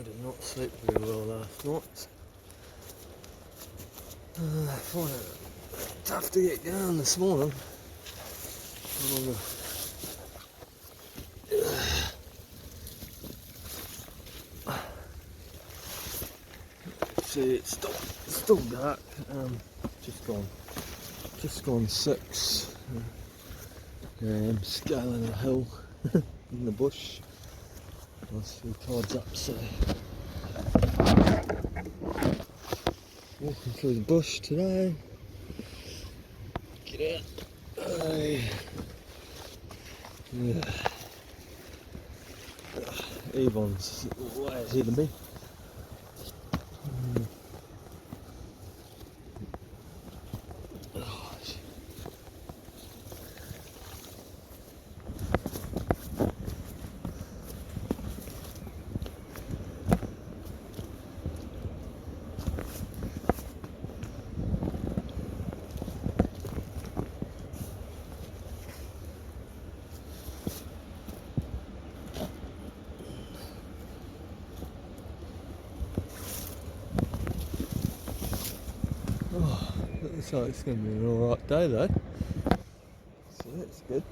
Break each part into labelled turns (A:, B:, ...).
A: did not sleep very well last night. I find it tough to get going this morning. See, it's still dark. Just gone 6. I'm scaling a hill in the bush. Nice few tides up, so walking through the bush today. Get out. Yeah. Yvonne's way ahead of me. Looks like it's going to be an alright day though, so that's good.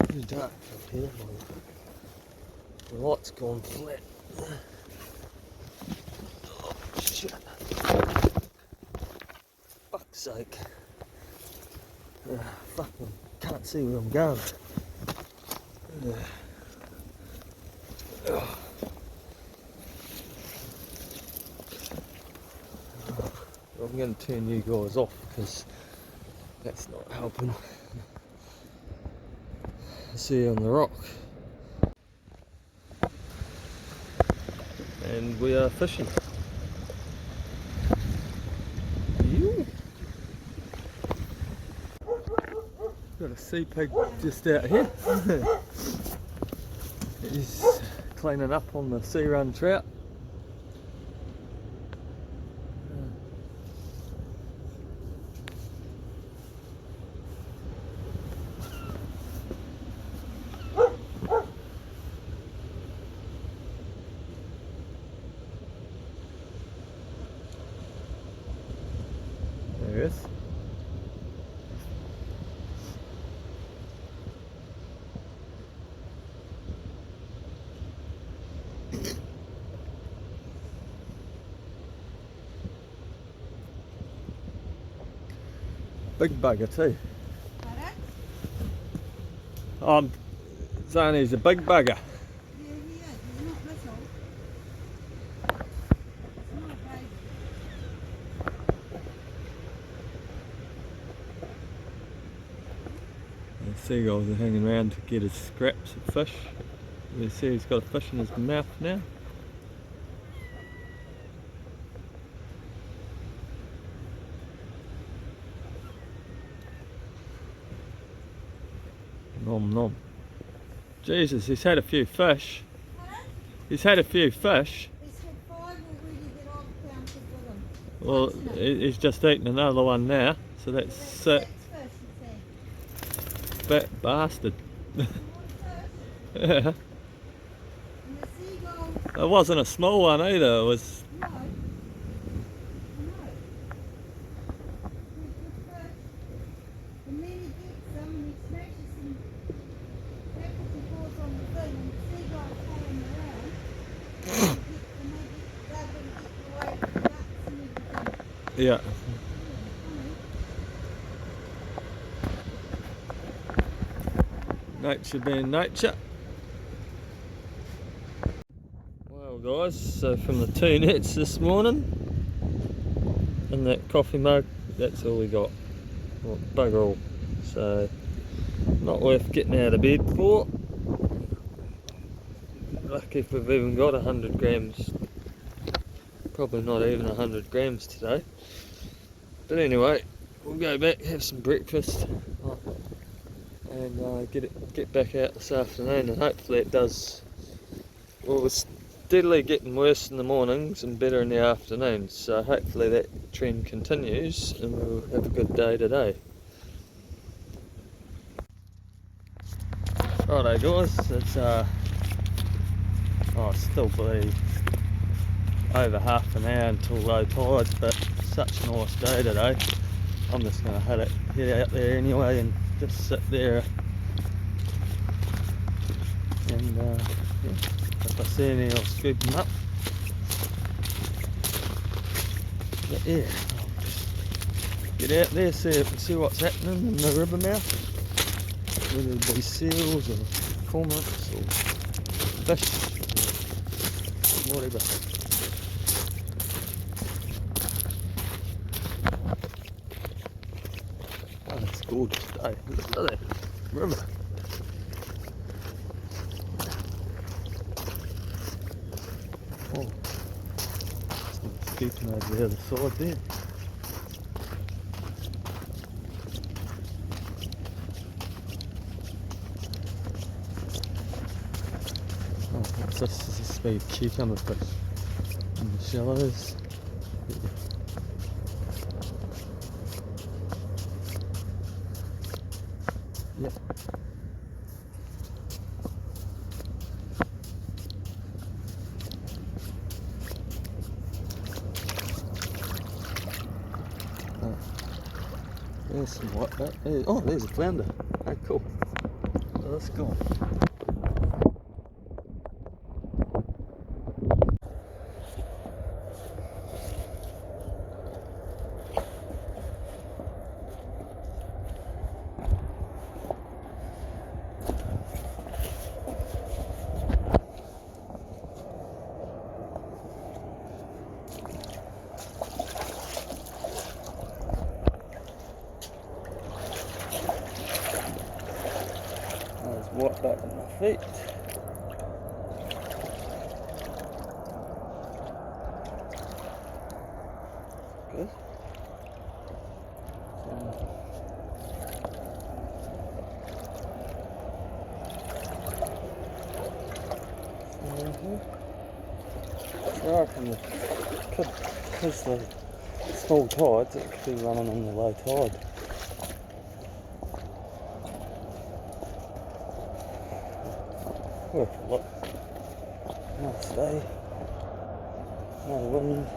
A: It's dark up here, the light's gone flat. Oh shit, fuck's sake, fucking can't see where I'm going. I'm going to turn you guys off because that's not helping. See you on the rock. And we are fishing. Got a sea pig just out here. He's cleaning up on the sea run trout. There he is. Big bugger too. Saying he's a big bugger.
B: Yeah, he is. He's not little. He's not a baby.
A: The seagulls are hanging around to get his scraps of fish. You see he's got a fish in his mouth now. Nom nom. Jesus, he's had a few fish.
B: Huh?
A: He's had a few fish.
B: He's had 5 already that I've counted with him.
A: Well, he's just eaten another one now, so that's 6.
B: 6 fish, he said.
A: Fat bastard.
B: You
A: Yeah.
B: And the seagulls,
A: It wasn't a small one either, it was...
B: no. No. Good fish. And then he gets them and he smashes them. Backwards and forwards on the thing and the seagulls follow him around. And they get away from the ducks and everything.
A: Yeah. Nature being nature. Well guys, so from the 2 nets this morning and that coffee mug, that's all we got. Well, bugger all. So not worth getting out of bed for. Lucky if we've even got 100 grams. Probably not even 100 grams today. But anyway, we'll go back, have some breakfast and get back out this afternoon, and hopefully it does. Well, it's steadily getting worse in the mornings and better in the afternoons, so hopefully that trend continues and we'll have a good day today. Righto guys, it's still be over half an hour until low tides, but such a nice day today. I'm just going to head out there anyway and just sit there and yeah, if I see any I'll scoop them up. But yeah, I'll just get out there, see what's happening in the river mouth. Whether it be seals or cormorants or fish or whatever. Oh, it's a gorgeous day. Look at that river. Oh, it's scooping over the other side there. This is a speed cucumber fish in the shallows. Yep. There's some whitebait. Oh, there's a flounder. Oh, cool. Oh, that's cool. There's whitebait on my feet. Good. I reckon because the small tides, it could be running in the low tide. Worth a look. Nice day. No wind.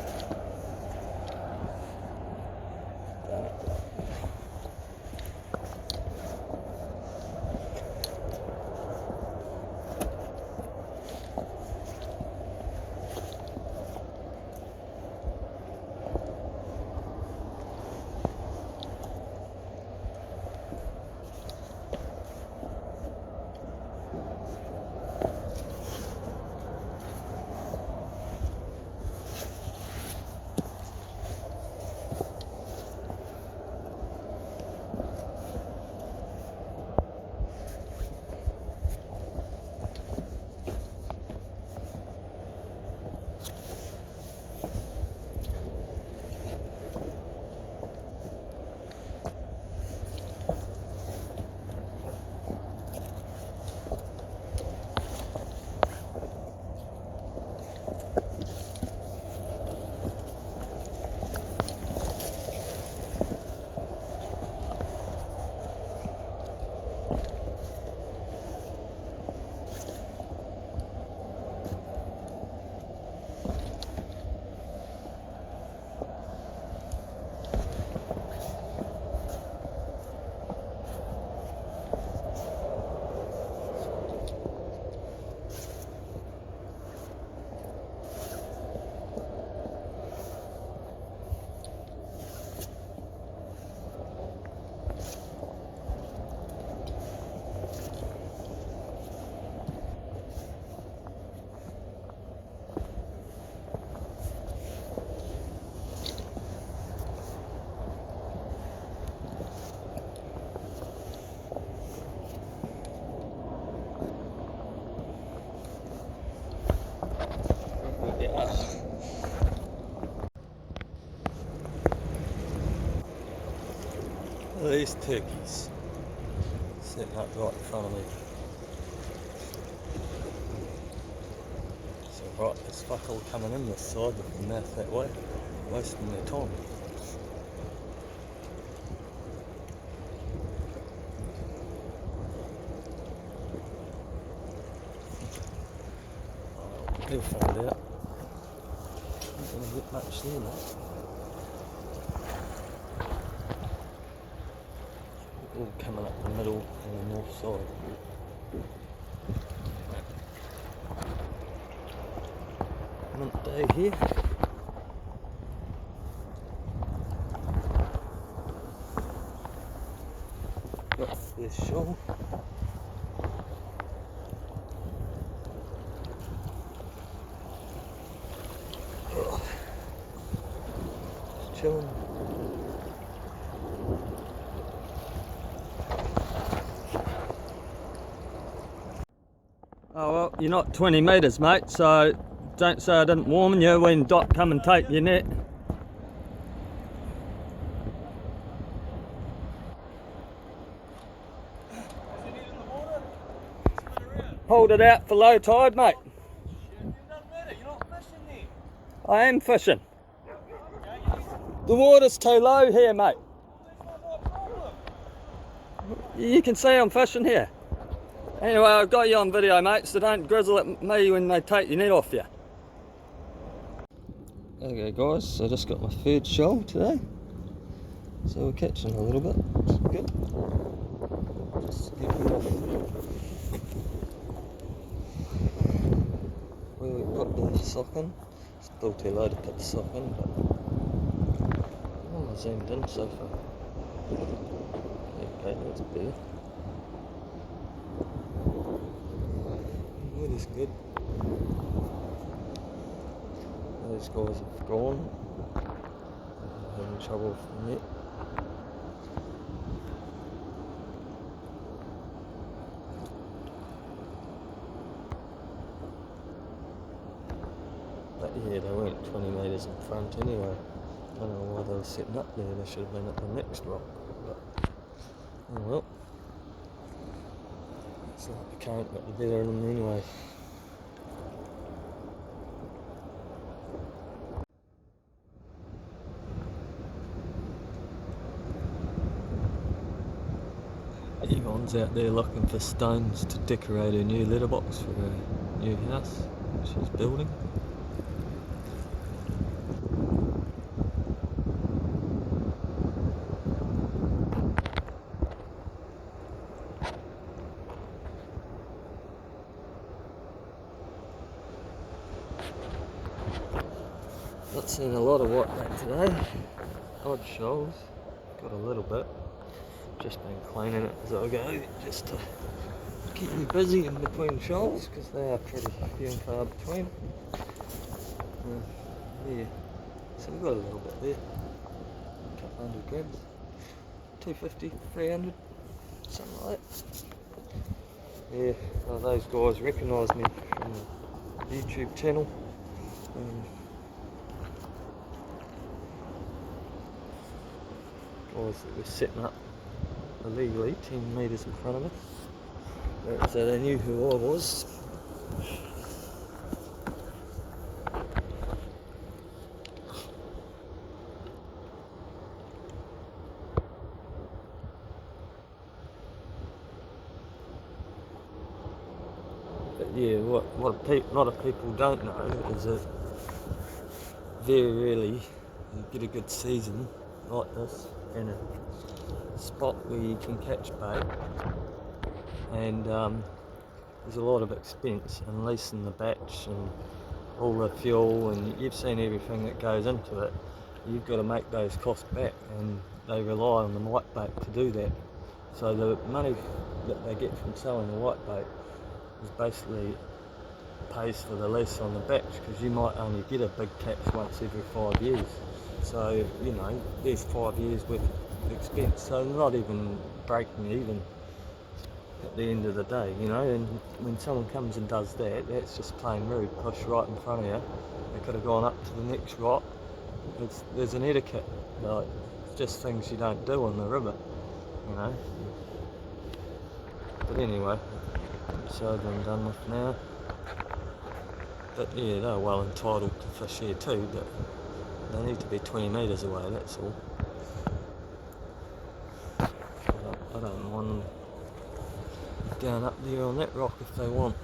A: These turkeys sitting up right in front of me. So right, there's fuck all coming in this side of the mouth that way, wasting their time. He'll find out. Not going to get much there, mate. All coming up the middle on the north side. Mint day here. Got this shoal. Just chilling. Oh well, you're not 20 metres, mate, so don't say I didn't warn you when Dot come and take your net. Hold it out for low tide, mate. I am fishing. The water's too low here, mate. You can see I'm fishing here. Anyway, I've got you on video, mate, so don't grizzle at me when they take your net off you. Okay guys, so I just got my third shoal today. So we're catching a little bit, it's good. Just get rid of where we put the sock in. Still too low to put the sock in, but I'm zoomed in so far. Okay, that's better. Wood is good. Those guys have gone. I'm having trouble with the net. But yeah, they weren't 20 metres in front anyway. I don't know why they were sitting up there, they should have been at the next rock. But, oh well. It's like the current got the better of them anyway. Yvonne's out there looking for stones to decorate her new letterbox for her new house she's building. Not seen a lot of whitebait today. Odd shoals, got a little bit. Just been cleaning it as I go, just to keep me busy in between shoals, because they are pretty few and far between. Yeah, so we've got a little bit there. A couple 100 grams, 250, 300, something like that. Yeah, well, those guys recognise me from the YouTube channel. Guys that were setting up illegally 10 metres in front of us, so they knew who I was. But yeah, what a lot of people don't know is that very rarely you get a good season like this in a spot where you can catch bait, and there's a lot of expense in leasing the batch and all the fuel, and you've seen everything that goes into it. You've got to make those costs back, and they rely on the whitebait to do that. So the money that they get from selling the whitebait is basically pays for the lease on the batch, because you might only get a big catch once every 5 years. So, you know, there's 5 years worth of expense, so not even breaking even at the end of the day, you know. And when someone comes and does that, that's just plain rude. Push right in front of you. They could have gone up to the next rock. There's an etiquette, like, it's just things you don't do on the river, you know. But anyway, so I'm done with now. But yeah, they're well entitled to fish here too, but they need to be 20 metres away, that's all. I don't mind them going up there on that rock if they want.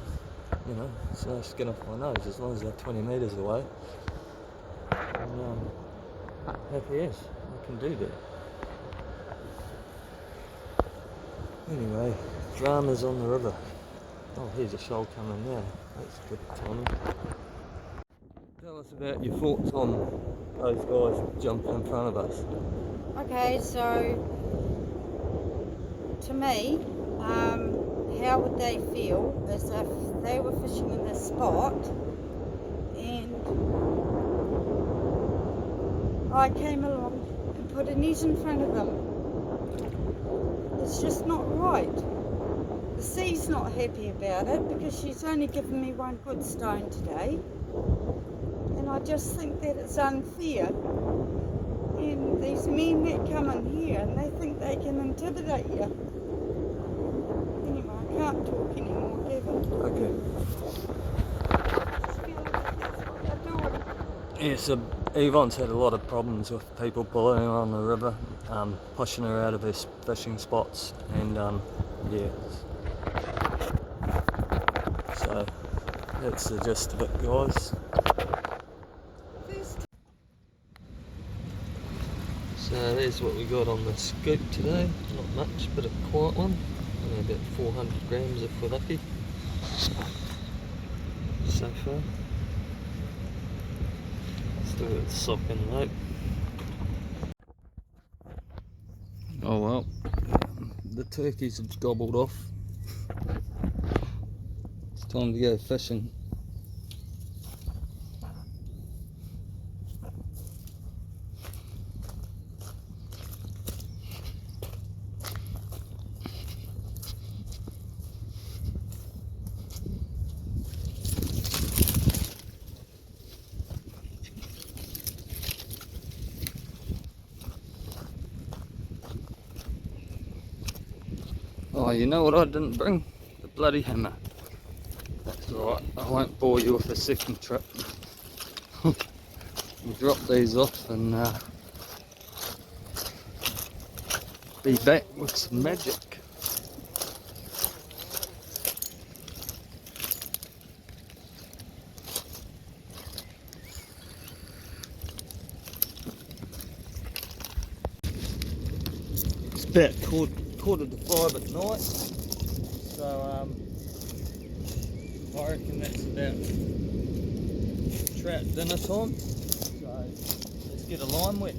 A: you know, it's no skin off my nose as long as they're 20 metres away. And happy as I can do that. Anyway, dramas on the river. Oh, here's a shoal coming now. That's good timing. Tell us about your thoughts on those guys jumping in front of us.
B: Okay, so to me, how would they feel as if they were fishing in this spot and I came along and put a net in front of them? It's just not right. The sea's not happy about it because she's only given me one good stone today, and I just think that it's unfair. And these men that come in here and they think they can intimidate you. Anyway, I can't talk anymore, Kevin.
A: Okay.
B: I just feel like that's what they're doing.
A: Yeah, so Yvonne's had a lot of problems with people pulling her on the river, pushing her out of her fishing spots, and yeah. So that's the gist of it, guys.
B: First,
A: So there's what we got on the scoop today. Not much, but a quiet one. Only about 400 grams if we're lucky. So far. Still got the sock in though. Oh well, the turkeys have gobbled off. It's time to go fishing. Oh, you know what I didn't bring? The bloody hammer. That's alright, I won't bore you with a second trip. We'll drop these off and be back with some magic. It's about quarter to 5 at night, so I reckon that's about trout dinner time. So let's get a line wet.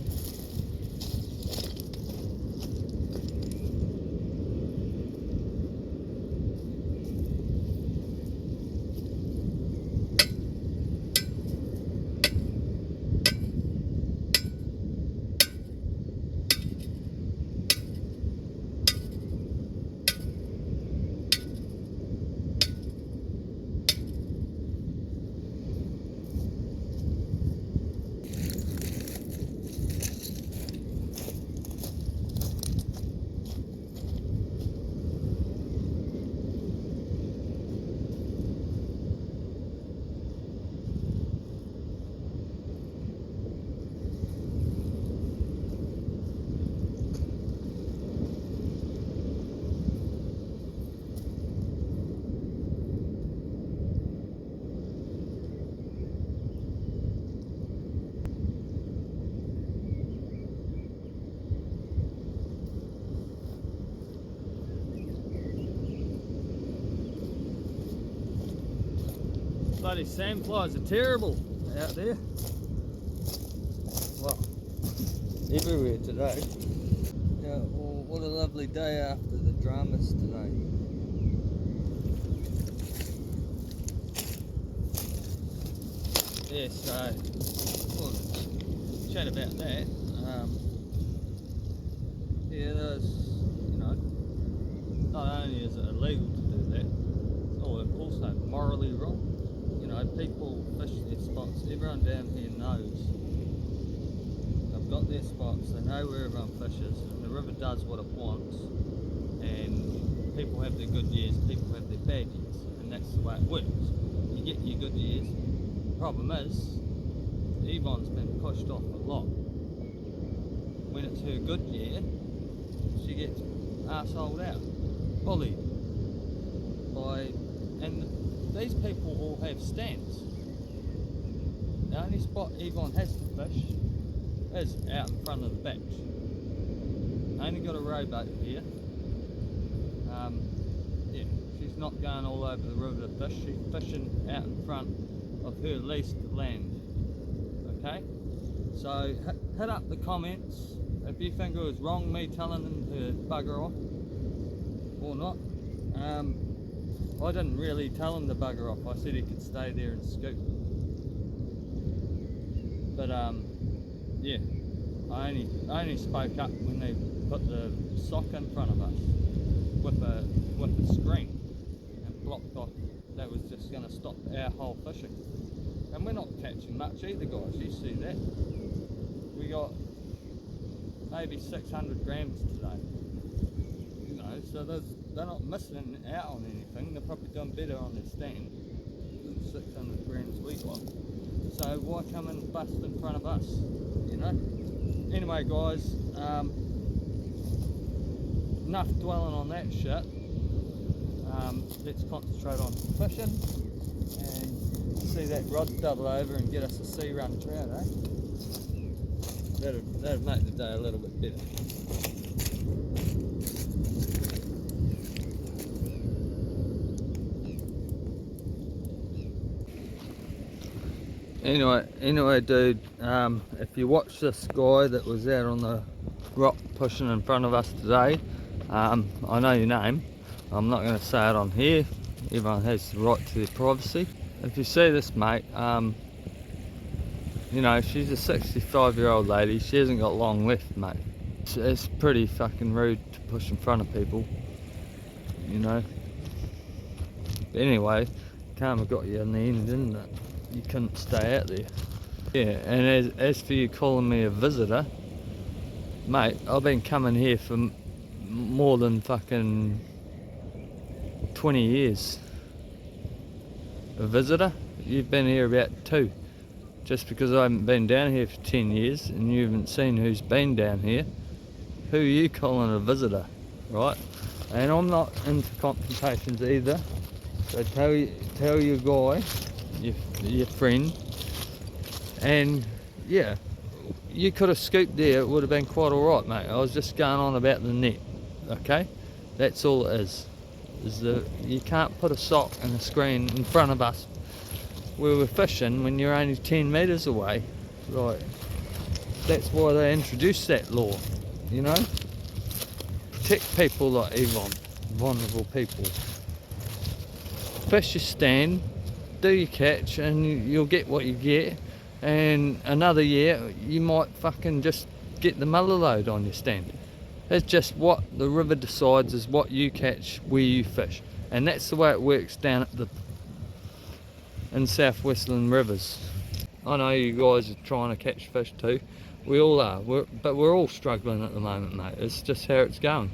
A: Bloody sandflies are terrible out there. Well, everywhere today. Yeah, well, what a lovely day after the dramas today. Yeah, so we'll chat about that. Yeah, there's, you know, not only is it illegal to do that, it's also morally wrong. You know, people fish their spots. Everyone down here knows. They've got their spots. They know where everyone fishes, and the river does what it wants. And people have their good years, people have their bad years, and that's the way it works. You get your good years. The problem is, Yvonne's been pushed off a lot. When it's her good year, she gets arseholed out, bullied by, and these people all have stands. The only spot Yvonne has to fish is out in front of the beach. Only got a rowboat here. Yeah, she's not going all over the river to fish. She's fishing out in front of her leased land. Okay, so hit up the comments if you think it was wrong me telling them to bugger off or not. I didn't really tell him to bugger off. I said he could stay there and scoop. But yeah, I only spoke up when they put the sock in front of us with a screen and blocked off. That was just going to stop our whole fishing. And we're not catching much either, guys. You see that? We got maybe 600 grams today. You know, so they're not missing out on anything. They're probably doing better on their stand than 600 grams we got. So why come and bust in front of us? You know. Anyway, guys, enough dwelling on that shit. Let's concentrate on fishing and see that rod double over and get us a sea run trout, eh? That'd make the day a little bit better. Anyway, dude, if you watch this guy that was out on the rock pushing in front of us today, I know your name. I'm not going to say it on here. Everyone has the right to their privacy. If you see this mate, you know, she's a 65-year-old lady. She hasn't got long left, mate. It's pretty fucking rude to push in front of people, you know. But anyway, karma got you in the end, didn't it? You couldn't stay out there. Yeah, and as for you calling me a visitor, mate, I've been coming here for more than fucking 20 years. A visitor? You've been here about 2. Just because I haven't been down here for 10 years and you haven't seen who's been down here, who are you calling a visitor, right? And I'm not into confrontations either. So tell your guy, your friend, and yeah, you could have scooped there, it would have been quite alright, mate. I was just going on about the net, okay? That's all it is. You can't put a sock and a screen in front of us where we're fishing when you're only 10 metres away. Right, that's why they introduced that law, you know? Protect people like Yvonne, vulnerable people. Fish your stand, do your catch, and you'll get what you get. And another year, you might fucking just get the muller load on your stand. It's just what the river decides is what you catch, where you fish. And that's the way it works down at in South Westland rivers. I know you guys are trying to catch fish too. We all are, but we're all struggling at the moment, mate. It's just how it's going.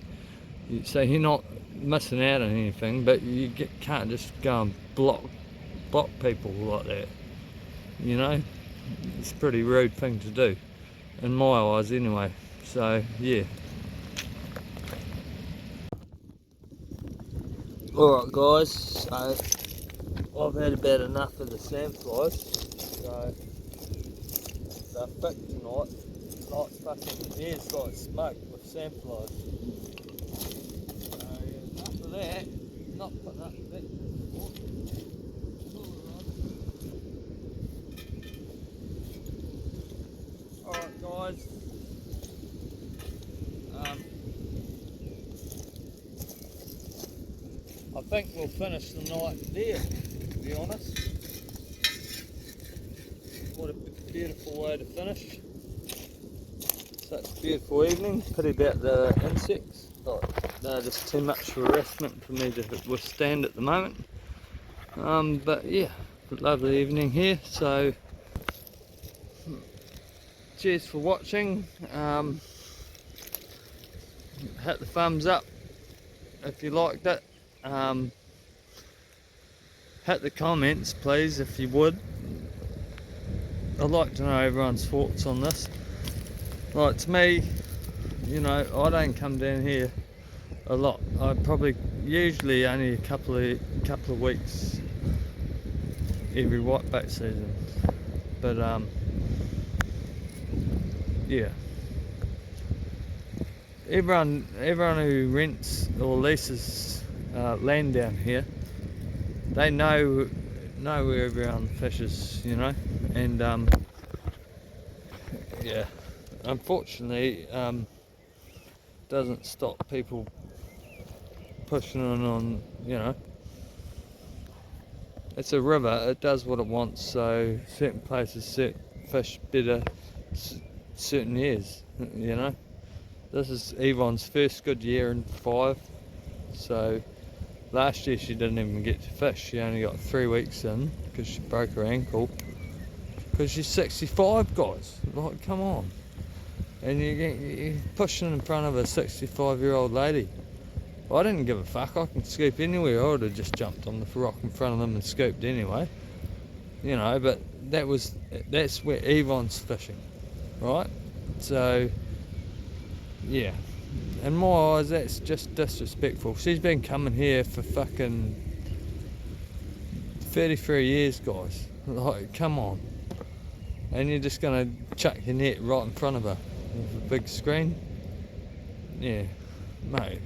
A: So you're not missing out on anything, but you can't just go and block people like that. You know, it's a pretty rude thing to do, in my eyes anyway. So yeah. Alright guys, so I've had about enough of the sandflies, so they're thick tonight, like fucking air's like smoke with sandflies. So yeah, enough of that, not putting up with that. Alright guys, I think we'll finish the night there, to be honest. What a beautiful way to finish. Such a beautiful evening. Pity about the insects. Like, they're just too much harassment for me to withstand at the moment. But yeah, lovely evening here. So, cheers for watching. Hit the thumbs up if you liked it. Hit the comments please if you would. I'd like to know everyone's thoughts on this. Like, to me, you know, I don't come down here a lot. I probably usually only a couple of weeks every whitebait season. But yeah, everyone who rents or leases land down here, they know where everyone fishes, you know, and yeah, unfortunately, doesn't stop people pushing on, you know. It's a river, it does what it wants, so certain places fish better certain years, you know. This is Yvonne's first good year in 5, so last year she didn't even get to fish. She only got 3 weeks in because she broke her ankle. Because she's 65, guys. Like, come on. And you're pushing in front of a 65-year-old lady. I didn't give a fuck. I can scoop anywhere. I would have just jumped on the rock in front of them and scooped anyway. You know, but that's where Yvonne's fishing, right? So, yeah. In my eyes, that's just disrespectful. She's been coming here for fucking 33 years, guys. Like, come on. And you're just gonna chuck your net right in front of her with a big screen? Yeah, mate.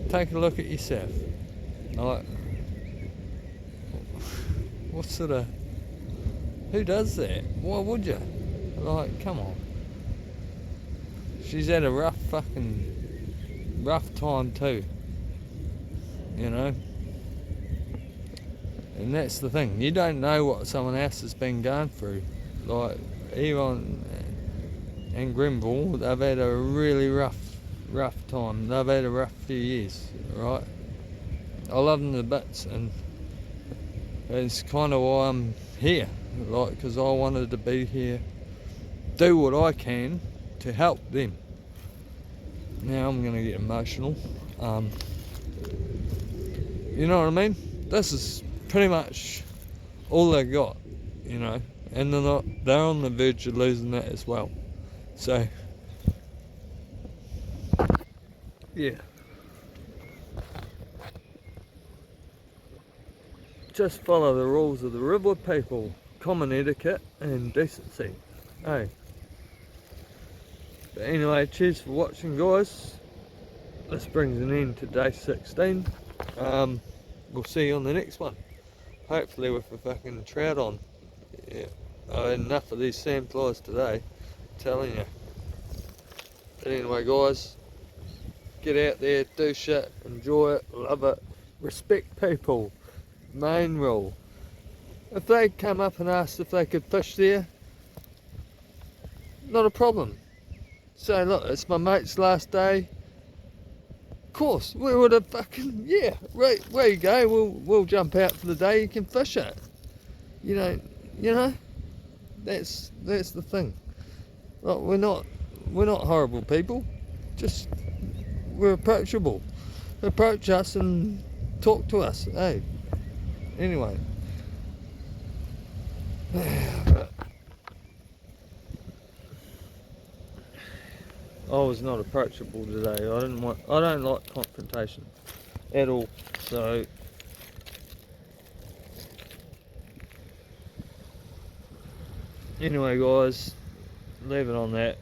A: Take a look at yourself. Like, what sort of... Who does that? Why would you? Like, come on. She's had a rough time too. You know? And that's the thing. You don't know what someone else has been going through. Like, Yvonne and Grimble, they've had a really rough time. They've had a rough few years, right? I love them to bits, and it's kind of why I'm here, like, because I wanted to be here, do what I can to help them. Now I'm going to get emotional. You know what I mean? This is pretty much all they got, you know, and they're on the verge of losing that as well. So, yeah. Just follow the rules of the river, people. Common etiquette and decency. Hey. But anyway, cheers for watching, guys. This brings an end to day 16. We'll see you on the next one. Hopefully with a fucking trout on. Yeah. I had enough of these sandflies today. I'm telling you. But anyway, guys, get out there, do shit, enjoy it, love it, respect people. Main rule. If they come up and ask if they could fish there, not a problem. Say, look, it's my mate's last day. Of course, we would have fucking, yeah, right, where you go, we'll jump out for the day, you can fish it. You know, that's the thing. Like, we're not horrible people, just, we're approachable. Approach us and talk to us, hey. Anyway. I was not approachable today. I don't like confrontation at all. So anyway, guys, leave it on that.